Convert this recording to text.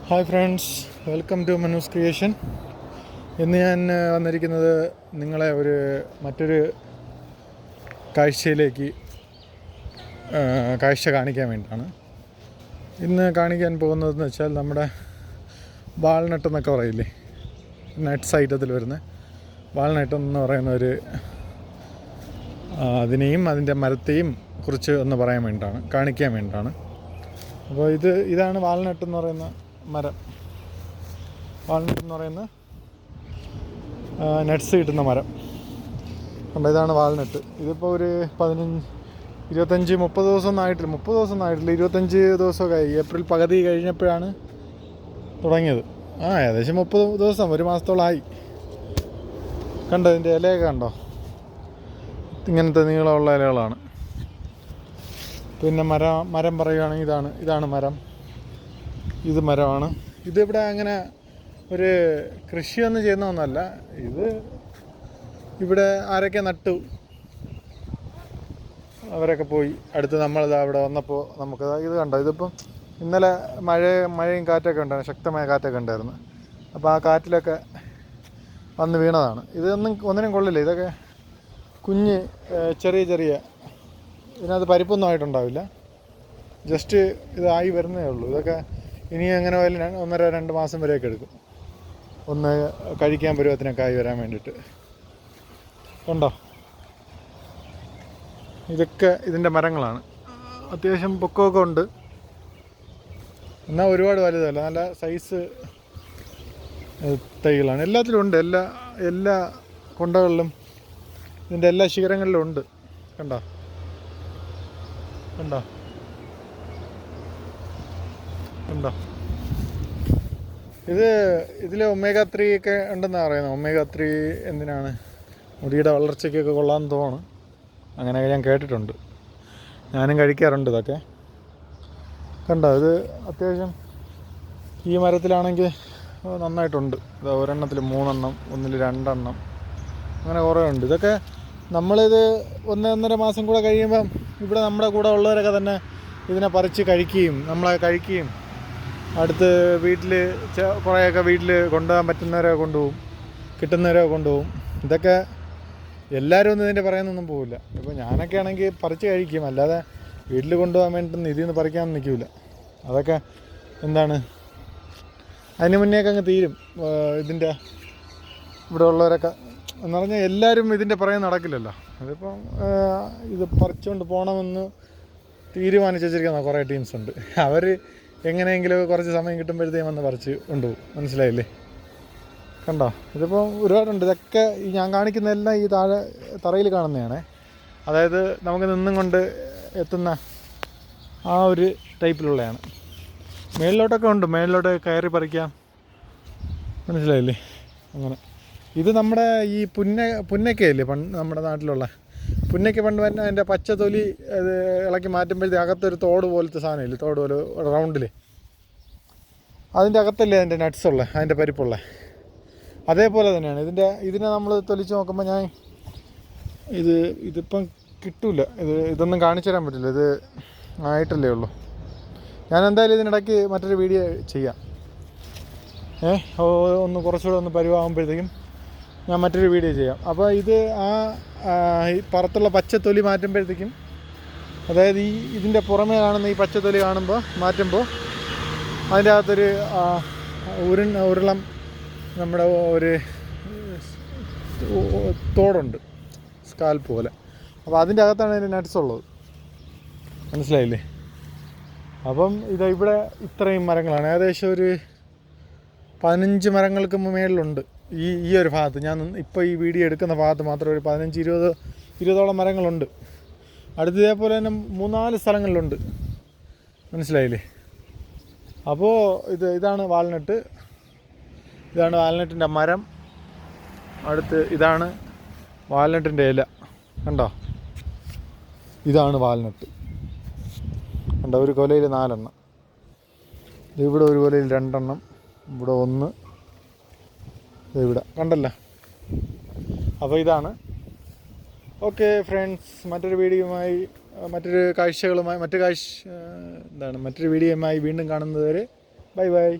Hi friends, welcome to Manu's creation. ഇന്ന് ഞാൻ വന്നിരിക്കുന്നത് നിങ്ങളെ മറ്റൊരു കാഴ്ചയിലേക്ക് കാഴ്ച കാണിക്കാൻ വേണ്ടിയിട്ടാണ്. ഇന്ന് കാണിക്കാൻ പോകുന്നതെന്ന് വെച്ചാൽ നമ്മുടെ വാൾനട്ട് എന്നൊക്കെ പറയില്ലേ, നട്ട്സ് ഐറ്റത്തിൽ വരുന്ന വാൾനട്ട് എന്ന് പറയുന്ന അതിനെയും അതിൻ്റെ മരത്തെയും കുറിച്ച് ഒന്ന് പറയാൻ വേണ്ടിയിട്ടാണ്, കാണിക്കാൻ വേണ്ടിയിട്ടാണ്. അപ്പോൾ ഇതാണ് വാൾനട്ട് എന്ന് പറയുന്ന മരം. വാൾനട്ട് എന്ന് പറയുന്ന നട്ട്സ് കിട്ടുന്ന മരം. അപ്പോൾ ഇതാണ് വാൾനട്ട്. ഇതിപ്പോൾ ഒരു 25-30 ദിവസമൊന്നും ആയിട്ടില്ല. 25 ദിവസമൊക്കെ ആയി. ഏപ്രിൽ പകുതി കഴിഞ്ഞപ്പോഴാണ് തുടങ്ങിയത്. ഏകദേശം 30 ദിവസം, ഒരു മാസത്തോളമായി. കണ്ടോ, ഇതിൻ്റെ ഇലയൊക്കെ കണ്ടോ? ഇങ്ങനത്തെ നീളമുള്ള ഇലകളാണ്. പിന്നെ മരം പറയുകയാണെങ്കിൽ ഇതാണ് മരം. ഇത് മരമാണ്. ഇതിവിടെ അങ്ങനെ ഒരു കൃഷിയൊന്നും ചെയ്യുന്ന ഒന്നല്ല. ഇത് ഇവിടെ ആരൊക്കെ നട്ടു, അവരൊക്കെ പോയി അടുത്ത് നമ്മളിത് അവിടെ വന്നപ്പോൾ നമുക്ക് ഇത് കണ്ടോ. ഇതിപ്പം ഇന്നലെ മഴയും കാറ്റൊക്കെ ഉണ്ടായിരുന്നു, ശക്തമായ കാറ്റൊക്കെ ഉണ്ടായിരുന്നു. അപ്പോൾ ആ കാറ്റിലൊക്കെ വന്ന് വീണതാണ്. ഒന്നിനും കൊള്ളില്ല. ഇതൊക്കെ കുഞ്ഞ് ചെറിയ ഇതിനകത്ത് പരിപ്പൊന്നും ആയിട്ടുണ്ടാവില്ല. ജസ്റ്റ് ഇതായി വരുന്നേ ഉള്ളൂ. ഇതൊക്കെ ഇനി അങ്ങനെ 1.5-2 മാസം വരെയൊക്കെ എടുക്കും ഒന്ന് കഴിക്കാൻ പരുവത്തിനൊക്കെ ആയി വരാൻ വേണ്ടിയിട്ട്. കണ്ടോ, ഇതൊക്കെ ഇതിൻ്റെ മരങ്ങളാണ്. അത്യാവശ്യം പൊക്കമൊക്കെ ഉണ്ട്, എന്നാൽ ഒരുപാട് വലുതല്ല. നല്ല സൈസ് തൈകളാണ്. എല്ലാത്തിലും ഉണ്ട്. എല്ലാ കൊണ്ടകളിലും ഇതിൻ്റെ എല്ലാ ശിഖരങ്ങളിലും ഉണ്ട്. കണ്ടോ. ഇതിൽ ഒമേഗ-3 ഒക്കെ ഉണ്ടെന്നാണ് പറയുന്നത്. ഒമേഗ-3 എന്തിനാണ്, മുടിയുടെ വളർച്ചയ്ക്കൊക്കെ കൊള്ളാമെന്ന് തോന്നുന്നു. അങ്ങനെയൊക്കെ ഞാൻ കേട്ടിട്ടുണ്ട്. ഞാനും കഴിക്കാറുണ്ട് ഇതൊക്കെ. കണ്ടോ, ഇത് അത്യാവശ്യം ഈ മരത്തിലാണെങ്കിൽ നന്നായിട്ടുണ്ട്. ഇത് ഒരെണ്ണത്തിൽ 3 എണ്ണം, ഒന്നിൽ 2 എണ്ണം, അങ്ങനെ കുറേ ഉണ്ട്. ഇതൊക്കെ നമ്മളിത് 1-1.5 മാസം കൂടെ കഴിയുമ്പം ഇവിടെ നമ്മുടെ കൂടെ ഉള്ളവരൊക്കെ തന്നെ ഇതിനെ പറിച്ച് നമ്മളെ കഴിക്കുകയും അടുത്ത് വീട്ടിൽ കുറേയൊക്കെ വീട്ടിൽ കൊണ്ടുപോകാൻ പറ്റുന്നവരെ കൊണ്ടുപോകും, കിട്ടുന്നവരെ കൊണ്ടുപോകും. ഇതൊക്കെ എല്ലാവരും ഒന്നും ഇതിൻ്റെ പറയാനൊന്നും പോകില്ല. ഇപ്പോൾ ഞാനൊക്കെ ആണെങ്കിൽ പറിച്ച് കഴിക്കും, അല്ലാതെ വീട്ടിൽ കൊണ്ടുപോകാൻ വേണ്ടിയിട്ടൊന്നും ഇതിൽ നിന്ന് പറിക്കാൻ നിൽക്കില്ല. അതൊക്കെ എന്താണ്, അതിന് മുന്നേയൊക്കെ അങ്ങ് തീരും. ഇതിൻ്റെ ഇവിടെ ഉള്ളവരൊക്കെ എന്ന് പറഞ്ഞാൽ എല്ലാവരും ഇതിൻ്റെ പുറകെ നടക്കില്ലല്ലോ. അതിപ്പം ഇത് പറിച്ചുകൊണ്ട് പോകണമെന്ന് തീരുമാനിച്ച് വെച്ചിരിക്കുന്ന കുറേ ടീംസ് ഉണ്ട്. അവർ എങ്ങനെയെങ്കിലും കുറച്ച് സമയം കിട്ടുമ്പോഴത്തേക്കും വന്ന് പറിച്ച് കൊണ്ടുപോകും. മനസ്സിലായില്ലേ? കണ്ടോ, ഇതിപ്പോൾ ഒരുപാടുണ്ട്. ഇതൊക്കെ ഞാൻ കാണിക്കുന്ന എല്ലാം ഈ താഴെ തറയിൽ കാണുന്നതാണ്. അതായത് നമുക്ക് നിന്നും കൊണ്ട് എത്തുന്ന ആ ഒരു ടൈപ്പിലുള്ളതാണ്. മേളിലോട്ടൊക്കെ ഉണ്ട്, മേളിലോട്ട് കയറി പറിക്കാം. മനസ്സിലായില്ലേ? അങ്ങനെ ഇത് നമ്മുടെ ഈ പുന്നക്കയില്ലേ, നമ്മുടെ നാട്ടിലുള്ള പുന്നയ്ക്ക് പണ്ട് തന്നെ അതിൻ്റെ പച്ച തൊലി അത് ഇളക്കി മാറ്റുമ്പോഴത്തേക്ക് അകത്തൊരു തോട് പോലത്തെ സാധനമില്ലേ, തോട് പോലെ റൗണ്ടിൽ, അതിൻ്റെ അകത്തല്ലേ അതിൻ്റെ നട്ട്സുള്ള, അതിൻ്റെ പരിപ്പുള്ള, അതേപോലെ തന്നെയാണ് ഇതിനെ നമ്മൾ തൊലിച്ച് നോക്കുമ്പോൾ ഇതിപ്പം കിട്ടില്ല. ഇതൊന്നും കാണിച്ചു തരാൻ പറ്റില്ല, ഇത് ആയിട്ടല്ലേ ഉള്ളൂ. ഞാൻ എന്തായാലും ഇതിനിടയ്ക്ക് മറ്റൊരു വീഡിയോ ചെയ്യാം. കുറച്ചുകൂടെ ഒന്ന് പരുവാകുമ്പോഴത്തേക്കും ഞാൻ മറ്റൊരു വീഡിയോ ചെയ്യാം. അപ്പോൾ ഇത് ഈ പുറത്തുള്ള പച്ചത്തൊലി മാറ്റുമ്പോഴത്തേക്കും, അതായത് ഇതിൻ്റെ പുറമേ കാണുന്ന ഈ പച്ചത്തൊലി മാറ്റുമ്പോൾ അതിൻ്റെ അകത്തൊരു ഉരുളം നമ്മുടെ ഒരു തോടുണ്ട്, സ്കാൽപ്പ് പോലെ. അപ്പോൾ അതിൻ്റെ അകത്താണ് അതിൻ്റെ നട്ട്സ് ഉള്ളത്. മനസ്സിലായില്ലേ? അപ്പം ഇവിടെ ഇത്രയും മരങ്ങളാണ്. ഏകദേശം ഒരു 15 മരങ്ങൾക്ക് മേളിലുണ്ട് ഈ ഒരു ഭാഗത്ത്. ഞാൻ ഇപ്പോൾ ഈ വീഡിയോ എടുക്കുന്ന ഭാഗത്ത് മാത്രം ഒരു 15-20 മരങ്ങളുണ്ട്. അടുത്ത് ഇതേപോലെ തന്നെ 3-4 സ്ഥലങ്ങളിലുണ്ട്. മനസ്സിലായില്ലേ? അപ്പോൾ ഇതാണ് വാൾനട്ട്. ഇതാണ് വാൾനട്ടിൻ്റെ മരം. അടുത്ത് ഇതാണ് വാൾനട്ടിൻ്റെ ഇല. കണ്ടോ, ഇതാണ് വാൾനട്ട്. കണ്ടോ, ഒരു കൊലയിൽ 4 എണ്ണം. ഇവിടെ ഒരു കൊലയിൽ 2 എണ്ണം, ഇവിടെ 1, ഇവിടെ കണ്ടല്ലോ. അപ്പോൾ ഇതാണ്. ഓക്കെ ഫ്രണ്ട്സ്, മറ്റൊരു വീഡിയോയുമായി മറ്റൊരു വീഡിയോയുമായി വീണ്ടും കാണുന്നത് വരെ ബൈ ബൈ.